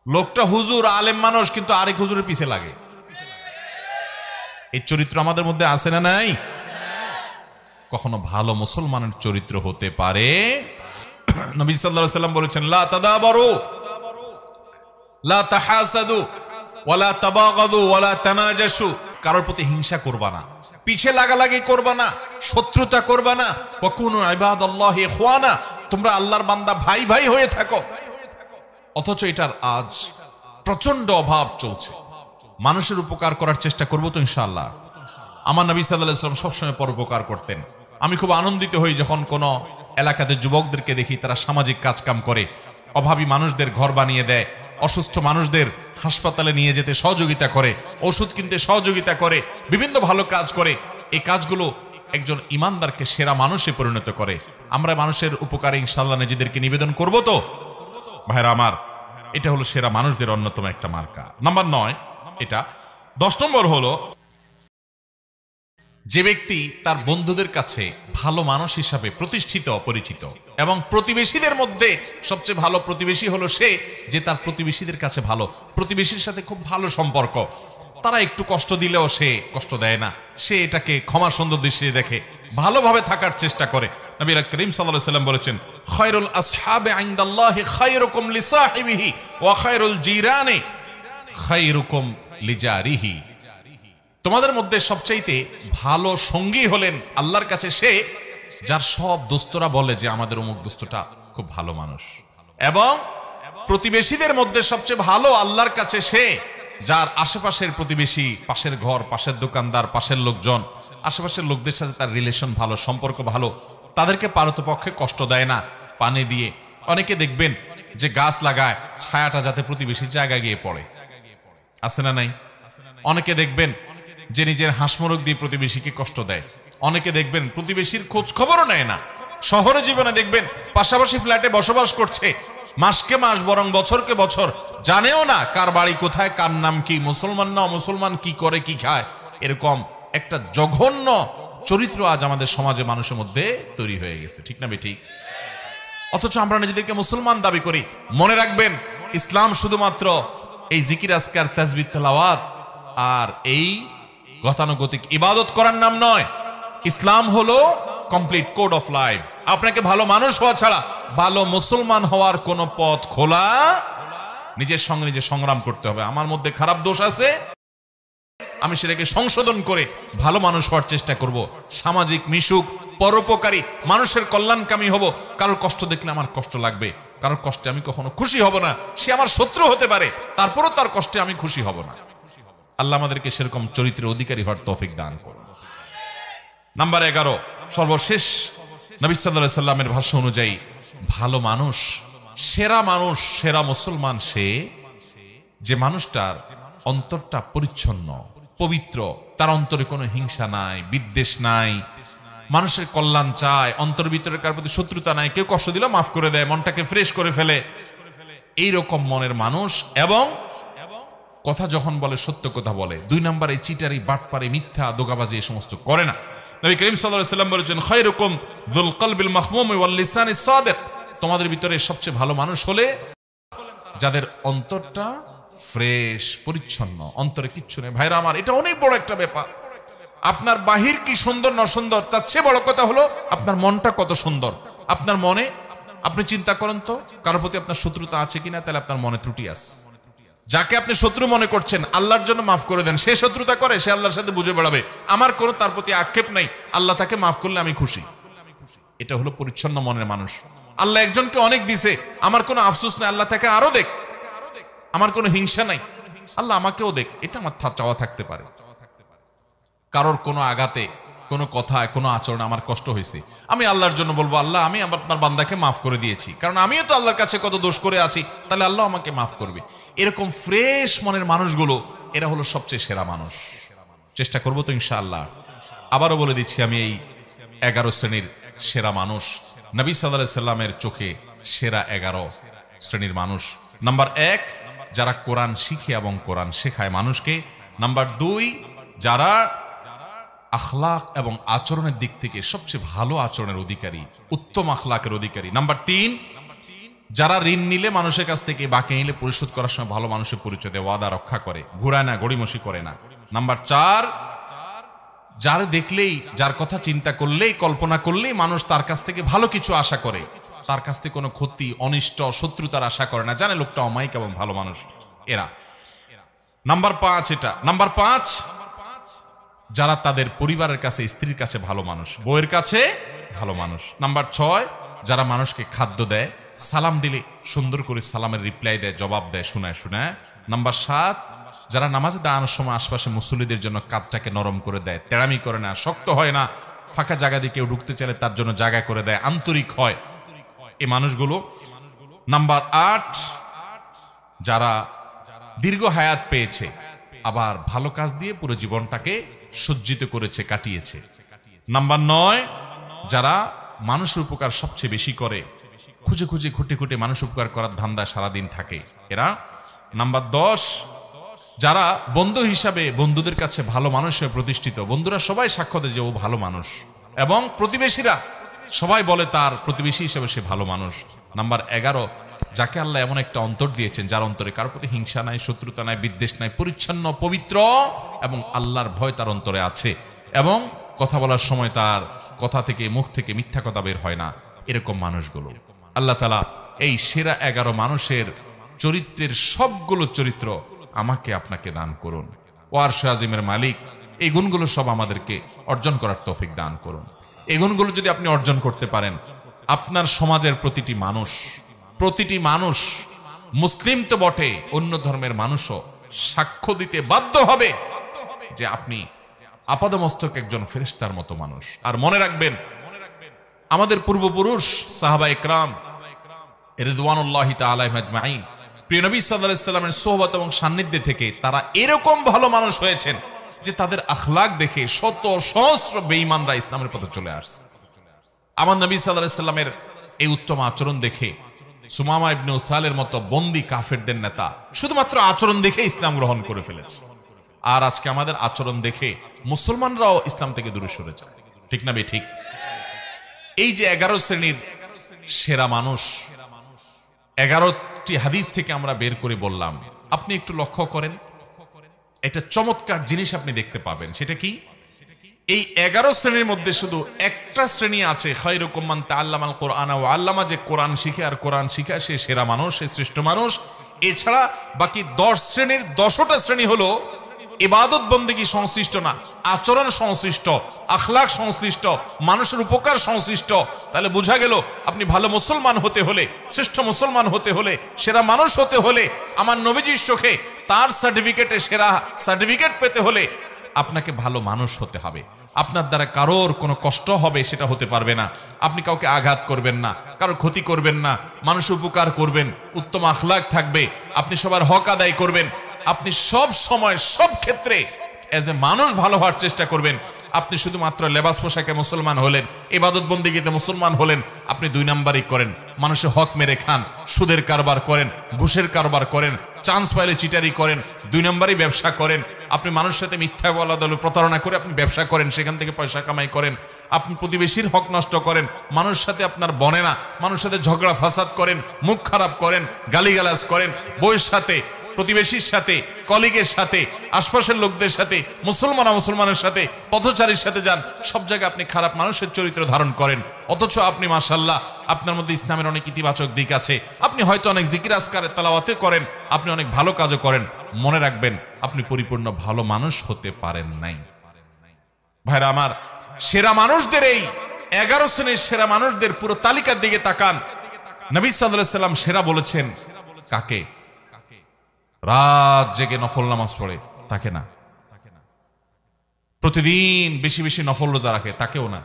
S1: লোকটা হুজুর আলেম মানুষ, কিন্তু আরেক হুজুরের পিছে লাগে। এই চরিত্র আমাদের মধ্যে আছে না নাই? কখনো ভালো মুসলমানের চরিত্র হতে পারে? নবী সাল্লাল্লাহু আলাইহি ওয়াসাল্লাম বলেছেন, লা তাদাবারু লা তাহাসাদু ওয়ালা তাবাগাদু ওয়ালা তানাজাসু। কারোর প্রতি হিংসা করবা না, পিছে লাগালাগি করবা না, শত্রুতা করবা না। ওয়া কুনু ইবাদাল্লাহি ইখওয়ানা, তোমরা আল্লাহর বান্দা ভাই ভাই হয়ে থাকো। অথচ এটার আজ প্রচন্ড অভাব চলছে। মানুষের উপকার করার চেষ্টা করব তো ইনশাআল্লাহ। আমার নবী সাল্লাল্লাহু আলাইহি ওয়াসাল্লাম সবসময় পরোপকার করতেন। আমি খুব আনন্দিত হই যখন কোনো এলাকাতে যুবকদেরকে দেখি তারা সামাজিক কাজকাম করে, অভাবী মানুষদের ঘর বানিয়ে দেয়, অসুস্থ মানুষদের হাসপাতালে নিয়ে যেতে সহযোগিতা করে, ওষুধ কিনতে সহযোগিতা করে, বিভিন্ন ভালো কাজ করে। এই কাজগুলো একজন ইমানদারকে সেরা মানুষে পরিণত করে। আমরা মানুষের উপকারে ইনশাআল্লাহ নিজেদেরকে নিবেদন করব তো ভাইরা আমার। এটা হলো সেরা মানুষদের অন্যতম একটা মার্কা। নাম্বার 9 এটা। 10 নম্বর হলো যে ব্যক্তি তার বন্ধুদের কাছে ভালো মানুষ হিসাবে প্রতিষ্ঠিত, পরিচিত, এবং প্রতিবেশীদের মধ্যে সবচেয়ে ভালো প্রতিবেশী হলো সে যে তার প্রতিবেশীদের কাছে ভালো, প্রতিবেশীর সাথে খুব ভালো সম্পর্ক। তারা একটু কষ্ট দিলেও সে কষ্ট দেয় না, সে এটাকে ক্ষমা সুন্দর দৃষ্টিতে দেখে, ভালোভাবে থাকার চেষ্টা করে। নবী করিম সাল্লাল্লাহু আলাইহি ওয়াসাল্লাম বলেছেন, খায়রুল আসহাবি ইনদাল্লাহি খায়রুকুম লিসাহিবিহি ওয়া খায়রুল জিরানি খায়রুকুম লিজারিহি। তোমাদের মধ্যে সবচাইতে ভালো সঙ্গী হলেন আল্লাহর কাছে সে যার সব দোস্তরা বলে যে আমাদের অমুক দোস্তটা খুব ভালো মানুষ, এবং প্রতিবেশীদের মধ্যে সবচেয়ে ভালো আল্লাহর কাছে সে যার আশেপাশের প্রতিবেশী, পাশের ঘর, পাশের দোকানদার, পাশের লোকজন, আশেপাশের লোকদের সাথে তার রিলেশন ভালো, সম্পর্ক ভালো, তাদেরকে পারতপক্ষে কষ্ট দেয় না, পানি দিয়ে। অনেকে দেখবেন যে গাছ লাগায় ছায়াটা যাতে প্রতিবেশীর জায়গায় গিয়ে পড়ে, আছে না নাই? অনেকে দেখবেন যে নিজের হাঁসমরক দিয়ে প্রতিবেশীকে কষ্ট দেয়। অনেকে দেখবেন প্রতিবেশীর খোঁজ খবরও নেয় না। শহরে জীবনে দেখবেন পাশাপাশি ফ্ল্যাটে বসবাস করছে, মাসকে মাস বরং বছরকে বছর, জানেও না কার বাড়ি কোথায়, কার নাম কি, মুসলমান না মুসলমান, কি করে কি খায়। এরকম একটা জঘন্য চরিত্র আজ আমাদের সমাজে মানুষের মধ্যে তৈরি হয়ে গেছে, ঠিক না বেঠিক? অথচ আমরা নিজেদেরকে মুসলমান দাবি করি। মনে রাখবেন, ইসলাম শুধুমাত্র এই জিকির আজকার, তাসবিহ, তেলাওয়াত আর এই গতানুগতিক ইবাদত করার নাম নয়। ইসলাম হলো কমপ্লিট কোড অফ লাইফ। আপনাকে ভালো মানুষ হওয়া ছাড়া ভালো মুসলমান হওয়ার কোনো পথ খোলা। নিজের সঙ্গে নিজে সংগ্রাম করতে হবে। আমার মধ্যে খারাপ দোষ আছে, আমি সেটাকে সংশোধন করে ভালো মানুষ হওয়ার চেষ্টা করব। সামাজিক মিশুক, পরোপকারী, মানুষের কল্যাণকামী হব। কারোর কষ্ট দেখলে আমার কষ্ট লাগবে, কারোর কষ্টে আমি কখনো খুশি হব না। সে আমার শত্রু হতে পারে, তারপরও তার কষ্টে আমি খুশি হব না। আল্লাহ আমাদেরকে সেরকম চরিত্রের অধিকারী হওয়ার তৌফিক দান করুন। নাম্বার 11, সর্বশেষ, নবী সাল্লাল্লাহু আলাইহি সাল্লামের ভাষ্য অনুযায়ী ভালো মানুষ, সেরা মানুষ, সেরা মুসলমান সে যে মানুষটার অন্তরটা পরিচ্ছন্ন, পবিত্র, তার অন্তরে কোনো হিংসা নাই, বিদ্বেষ নাই, মানুষের কল্যাণ চায়, অন্তর ভিতরে কার প্রতি শত্রুতা নাই, কেউ কষ্ট দিলে মাফ করে দেয়, মনটাকে ফ্রেশ করে ফেলে, এইরকম মনের মানুষ। এবং কথা যখন বলে সত্য কথা বলে। 2 নম্বরে চিটারি, বাটপারি, মিথ্যা, দোগাবাজি এই সমস্ত করে না। নবী করিম সাল্লাল্লাহু আলাইহি সাল্লাম বলেছেন, খায়রুকুম যুল কলবিল মাহমুম ওয়াল লিসানিস সাদিক। তোমাদের ভিতরে সবচেয়ে ভালো মানুষ হলে যাদের অন্তরটা ফ্রেশ, পরিচ্ছন্ন, অন্তরে কিচ্ছু নেই। ভাইরা আমার, এটা অনেক বড় একটা ব্যাপার। আপনার বাহির কি সুন্দর না সুন্দর, তার চেয়ে বড় কথা হলো আপনার মনটা কত সুন্দর। আপনার মনে, আপনি চিন্তা করেন তো, কারোর প্রতি আপনার শত্রুতা আছে কিনা, তাহলে আপনার মনে ত্রুটি আছে। যাকে আপনি শত্রু মনে করছেন, আল্লাহর জন্য মাফ করে দেন। সে শত্রুতা করে, সে আল্লাহর সাথে বুঝে বেড়াবে, আমার কোনো তার প্রতি আক্ষেপ নাই, আল্লাহ তাকে মাফ করলে আমি খুশি। এটা হলো পরিচ্ছন্ন মনের মানুষ। আল্লাহ একজনকে অনেক দিছে, আমার কোনো আফসোস নাই, আল্লাহ তাকে আরো দেখ। আমার কোনো হিংসা নাই, আল্লাহ আমাকেও দেখ, এটা আমার চাওয়া থাকতে পারে। কারোর কোনো আঘাতে, কোনো কথায়, কোনো আচরণ আমার কষ্ট হয়েছে, আমি আল্লাহর জন্য বলবো, আল্লাহ আমি আপনার বান্দাকে মাফ করে দিয়েছি, কারণ আমিও তো আল্লাহর কাছে কত দোষ করে আছি, তাহলে আল্লাহ আমাকে মাফ করবে। এরকম ফ্রেশ মনের মানুষগুলো, এরা হলো সবচেয়ে সেরা মানুষ। চেষ্টা করবো তো ইনশাআল্লাহ। আবারও বলে দিচ্ছি, আমি এই 11 শ্রেণীর সেরা মানুষ, নবী সাল্লাল্লাহু আলাইহি সাল্লামের চোখে সেরা 11 শ্রেণীর মানুষ। নাম্বার 1, যারা কোরআন শিখে এবং কোরআন শেখায় মানুষকে। নাম্বার 2, যারা আখলাক এবং আচরণের দিক থেকে সবচেয়ে ভালো আচরণের অধিকারী, উত্তম আখলাকের অধিকারী। নাম্বার 3, যারা ঋণ নিলে মানুষের কাছ থেকে বাকি নিলে পরিশোধ করার সময় ভালো মানুষের পরিচয় দেয়, ওয়াদা রক্ষা করে, ঘুরায় না, গড়িমসি করে না। নাম্বার 4, যার দেখলেই, যার কথা চিন্তা করলেই, কল্পনা করলেই মানুষ তার কাছ থেকে ভালো কিছু আশা করে, তার কাছ থেকে কোনো ক্ষতি, অনিষ্ট, শত্রুতার আশা করে না, জানে লোকটা অমায়িক এবং ভালো মানুষ। এরা নাম্বার 5। এটা নাম্বার 5, যারা তাদের পরিবারের কাছে, স্ত্রীর কাছে ভালো মানুষ, বউয়ের কাছে ভালো মানুষ। নাম্বার 6, যারা মানুষকে খাদ্য দেয়, সালাম দিলে সুন্দর করে সালামের রিপ্লাই দেয়, জবাব দেয়, শোনায় শোনায়। নাম্বার 7, যারা নামাজে দাঁড়ানোর সময় আশপাশে মুসল্লিদের জন্য কাঁধটাকে নরম করে দেয়, তেড়ামি করে না, শক্ত হয় না, ফাঁকা জায়গা দিয়ে কেউ ঢুকতে চাইলে তার জন্য জায়গা করে দেয়, আন্তরিক হয়, এই মানুষগুলো। নাম্বার 8, যারা দীর্ঘ হায়াত পেয়েছে, আবার ভালো কাজ দিয়ে পুরো জীবনটাকে সজ্জিত করেছে, কাটিয়েছে। নাম্বার 9, যারা মানুষের উপকার সবচেয়ে বেশি করে, খুঁজে খুঁজে খুঁটে খুঁটে মানুষ উপকার করার ধান্দায় সারাদিন থাকে এরা। নাম্বার 10, যারা বন্ধু হিসাবে বন্ধুদের কাছে ভালো মানুষ হয়ে প্রতিষ্ঠিত, বন্ধুরা সবাই সাক্ষ্য দেয় যে ও ভালো মানুষ, এবং প্রতিবেশীরা সবাই বলে তার প্রতিবেশী হিসেবে সে ভালো মানুষ। নাম্বার 11, যাকে আল্লাহ এমন একটা অন্তর দিয়েছেন যার অন্তরে কারোর প্রতি হিংসা নাই, শত্রুতা নাই, বিদ্বেষ নাই, পরিচ্ছন্ন, পবিত্র এবং আল্লাহর ভয় তার অন্তরে আছে, এবং কথা বলার সময় তার কথা থেকে, মুখ থেকে মিথ্যা কথা বের হয় না। এরকম মানুষগুলো আল্লাহ তাআলা এই সেরা 11 মানুষের চরিত্রের সবগুলো চরিত্র আমাকে আপনাকে দান করুন। ও আরশে আজিমের মালিক এই গুণগুলো সব আমাদেরকে অর্জন করার তৌফিক দান করুন। এই গুণগুলো যদি আপনি অর্জন করতে পারেন, আপনার সমাজের প্রতিটি মানুষ, মুসলিম তো বটে, অন্য ধর্মের মানুষও সাক্ষ্য দিতে বাধ্য হবে যে আপনি আপাদমস্তক একজন ফেরেশতার মতো মানুষ। আর মনে রাখবেন, আমাদের পূর্বপুরুষ সাহাবায়ে কেরাম রিদওয়ানুল্লাহি তাআলা আজমাইন, প্রিয় নবী সাল্লাল্লাহু আলাইহি সাল্লামের সোহবত এবং সান্নিধ্যে থেকে তারা এরকম ভালো মানুষ হয়েছেন যে তাদের আখলাক দেখে শত সহস্র বেঈমানরা ইসলামের পথে চলে আসছে। আমার নবী সাল্লাল্লাহু আলাইহি সাল্লামের এই উত্তম আচরণ দেখে সুমামা ইবনে উসালের মতো বন্দী কাফেরদের নেতা শুধুমাত্র আচরণ দেখে ইসলাম গ্রহণ করে ফেলেছে। আর আজকে আমাদের আচরণ দেখে মুসলমানরাও ইসলাম থেকে দূরে সরে যায়, ঠিক না বে ঠিক? এই যে 11 শ্রেণীর সেরা মানুষ, 11টি হাদিস থেকে আমরা বের করে বললাম, আপনি একটু লক্ষ্য করেন, একটা চমৎকার জিনিস আপনি দেখতে পাবেন। সেটা কি? এই 11 শ্রেণীর মধ্যে শুধু একটা শ্রেণী আছে, খায়রুকুম মান তাআল্লামাল কুরআনা ওয়া আল্লামা, যে কোরআন শিখে আর কোরআন শিখায় সে সেরা মানুষ, সে শ্রেষ্ঠ মানুষ। এছাড়া বাকি 10 শ্রেণীর 10টা শ্রেণী হলো ইবাদত বন্দেগী সংশ্লিষ্ট না, আচরণ সংশ্লিষ্ট, আখলাক সংশ্লিষ্ট, মানুষের উপকার সংশ্লিষ্ট। তাহলে বোঝা গেল আপনি ভালো মুসলমান হতে হলে, শ্রেষ্ঠ মুসলমান হতে হলে, সেরা মানুষ হতে হলে, আমার নবীজির চোখে তার সার্টিফিকেটে সেরা সার্টিফিকেট পেতে হলে আপনাকে ভালো মানুষ হতে হবে। আপনার দ্বারা কারোর কোনো কষ্ট হবে সেটা হতে পারবে না, আপনি কাউকে আঘাত করবেন না, কারোর ক্ষতি করবেন না, মানুষ উপকার করবেন, উত্তম আখলাক থাকবে, আপনি সবার হক আদায় করবেন, আপনি সব সময় সব ক্ষেত্রে এজ এ মানুষ ভালো হওয়ার চেষ্টা করবেন। আপনি শুধুমাত্র লেবাস পোশাকে মুসলমান হলেন, ইবাদত বন্দেগীতে মুসলমান হলেন, আপনি 2 নাম্বারই করেন, মানুষের হক মেরে খান, সুদের কারবার করেন, ঘুষের কারবার করেন, চান্স পাইলে চিটারি করেন, 2 নাম্বারই ব্যবসা করেন, আপনি মানুষের সাথে মিথ্যা বলা দলে প্রতারণা করে আপনি ব্যবসা করেন, সেখান থেকে পয়সা কামাই করেন, আপনি প্রতিবেশীর হক নষ্ট করেন, মানুষের সাথে আপনার বনে না, মানুষের সাথে ঝগড়া ফাসাদ করেন, মুখ খারাপ করেন, গালিগালাজ করেন, বউয়ের সাথে, প্রতিবেশীর সাথে, কলিগের সাথে, আশপাশের লোকদের সাথে, মুসলমানের সাথে, পথচারীর সাথে যান, সব জায়গায় আপনি খারাপ মানুষের চরিত্র ধারণ করেন। অথচ আপনি মাশাআল্লাহ আপনার মধ্যে ইসলামের অনেক ইতিবাচক দিক আছে, আপনি হয়তো অনেক জিকির আজকারের তেলাওয়াত করেন, আপনি অনেক ভালো কাজও করেন। মনে রাখবেন আপনি পরিপূর্ণ ভালো মানুষ হতে পারেন নাই। ভাইরা আমার, সেরা মানুষদের এই 11 শ্রেণীর সেরা মানুষদের পুরো তালিকার দিকে তাকান। নবী সাল্লাল্লাহু আলাইহি সাল্লাম সেরা বলেছেন কাকে? রাত জেগে নফল নামাজ পড়ে তাকে না, প্রতিদিন বেশি বেশি নফল রোজা রাখে তাকেও না,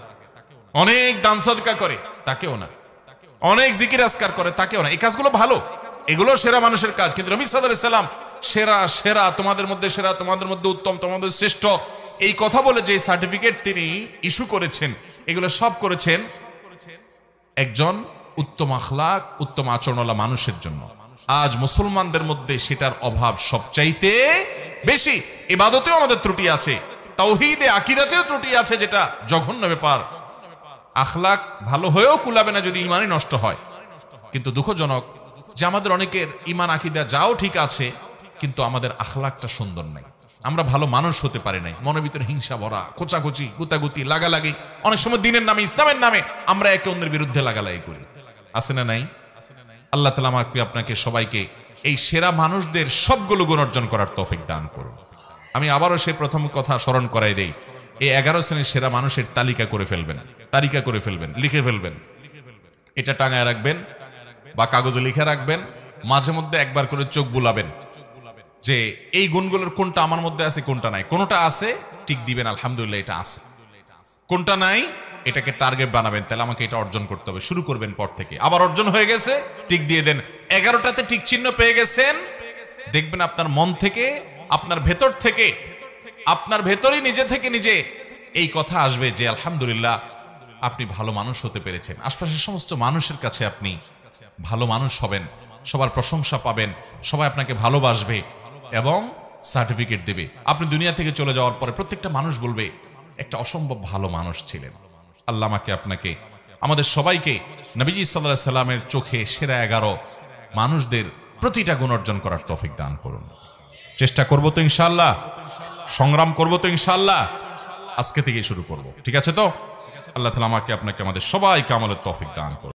S1: অনেক দান সদকা করে তাকেও না, অনেক জিকির আজকার করে তাকেও না। এই কাজগুলো ভালো, এগুলো সেরা মানুষের কাজ, কিন্তু নবী সাল্লাল্লাহু আলাইহি সাল্লাম সেরা সেরা, তোমাদের মধ্যে সেরা, তোমাদের মধ্যে উত্তম, তোমাদের শ্রেষ্ঠ, এই কথা বলে যে সার্টিফিকেট তিনি ইস্যু করেছেন, এগুলো সব করেছেন একজন উত্তম আখলাক, উত্তম আচরণওয়ালা মানুষের জন্য। আজ মুসলমানদের মধ্যে সেটার অভাব সবচাইতে বেশি। ইবাদতেও আমাদের ত্রুটি আছে, তাওহীদে আকীদাতেও ত্রুটি আছে, যেটা জঘন্য ব্যাপার। আখলাক ভালো হয়েও কুলাবে না যদি ঈমানই নষ্ট হয়। কিন্তু দুঃখজনক যে আমাদের অনেকের ঈমান আকীদা যাও ঠিক আছে, কিন্তু আমাদের আখলাকটা সুন্দর নাই। আমরা ভালো মানুষ হতে পারি নাই, মনের ভিতরে হিংসা ভরা, কোচাকুচি, গুতাগুতি, লাগালাগি, অনেক সময় দিনের নামে, ইসলামের নামে আমরা একে অন্যের বিরুদ্ধে লাগালাগি করি। আছে না নাই? আল্লাহ তাআলা আমাকে আপনাকে সবাইকে এই সেরা মানুষদের সবগুলো গুণ অর্জন করার তৌফিক দান করুন। আমি আবারও সেই প্রথম কথা স্মরণ করাই দেই, এই 11 শ্রেণীর সেরা মানুষের তালিকা করে ফেলবেন, লিখে ফেলবেন, এটা টাঙায় রাখবেন বা কাগজে লিখে রাখবেন। মাঝে মধ্যে একবার করে চোখ বুলাবেন যে এই গুণগুলোর কোনটা আমার মধ্যে আছে, কোনটা নাই। কোনটা আছে টিক দিবেন, আলহামদুলিল্লাহ এটা আছে। কোনটা নাই এটাকে টার্গেট বানাবেন, তাহলে আমাকে এটা অর্জন করতে হবে। শুরু করবেন পর থেকে। আবার অর্জন হয়ে গেছে, টিক দিয়ে দেন। 11টাতে টিক চিহ্ন পেয়ে গেছেন, দেখবেন আপনার মন থেকে, আপনার ভেতর থেকে, আপনার ভেতরই নিজে থেকে নিজে এই কথা আসবে যে আলহামদুলিল্লাহ আপনি ভালো মানুষ হতে পেরেছেন। আশপাশের সমস্ত মানুষের কাছে আপনি ভালো মানুষ হবেন, সবার প্রশংসা পাবেন, সবাই আপনাকে ভালোবাসবে এবং সার্টিফিকেট দেবে। আপনি দুনিয়া থেকে চলে যাওয়ার পরে প্রত্যেকটা মানুষ বলবে একটা অসম্ভব ভালো মানুষ ছিলেন। আল্লাহ আমাকে আপনাকে, আমাদের সবাইকে নবীজি সাল্লাল্লাহু আলাইহি সাল্লামের চোখে সেরা 11 মানুষদের প্রতিটা গুণ অর্জন করার তৌফিক দান করুন। চেষ্টা করব তো ইনশাআল্লাহ, সংগ্রাম করব তো ইনশাআল্লাহ, আজকে থেকেই শুরু করব। ঠিক আছে তো? আল্লাহ তাআলা আমাকে আপনাকে আমাদের সবাইকে আমলের তৌফিক দান করুন।